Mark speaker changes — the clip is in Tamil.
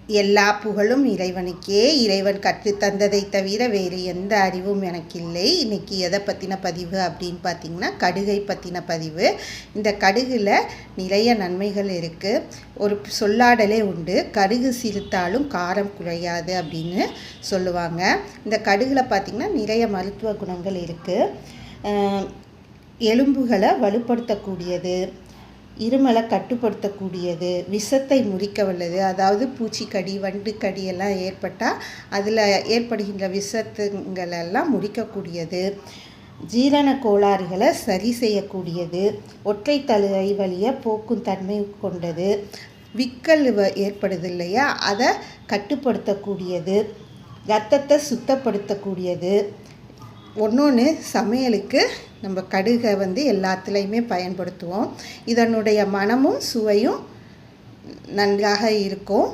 Speaker 1: எல்லா புகழும் இறைவனுக்கே. இறைவன் கற்றுத்தந்ததை தவிர வேறு எந்த அறிவும் எனக்கு இல்லை. இன்றைக்கி எதை பற்றின பதிவு அப்படின்னு பார்த்திங்கன்னா, கடுகை பற்றின பதிவு. இந்த கடுகில் நிறைய நன்மைகள் இருக்குது. ஒரு சொல்லாடலே உண்டு, கடுகு சிறுத்தாலும் காரம் குறையாது அப்படின்னு சொல்லுவாங்க. இந்த கடுகில் பார்த்திங்கன்னா நிறைய மருத்துவ குணங்கள் இருக்குது. எலும்புகளை வலுப்படுத்தக்கூடியது, இருமலை கட்டுப்படுத்தக்கூடியது, விஷத்தை முறிக்க வல்லது. அதாவது பூச்சிக்கடி, வண்டுக்கடி எல்லாம் ஏற்பட்டால் அதில் ஏற்படுகின்ற விஷத்துங்களெல்லாம் முறிக்கக்கூடியது, ஜீரண கோளாறுகளை சரி செய்யக்கூடியது, ஒற்றை தலை வலியை போக்கும் தன்மை கொண்டது, விக்கல் ஏற்படுது இல்லையா, அதை கட்டுப்படுத்தக்கூடியது, இரத்தத்தை சுத்தப்படுத்தக்கூடியது. ஒன்று சமையலுக்கு நம்ம கடுகை எல்லாத்துலேயுமே பயன்படுத்துவோம். இதனுடைய மனமும் சுவையும் நன்றாக இருக்கும்.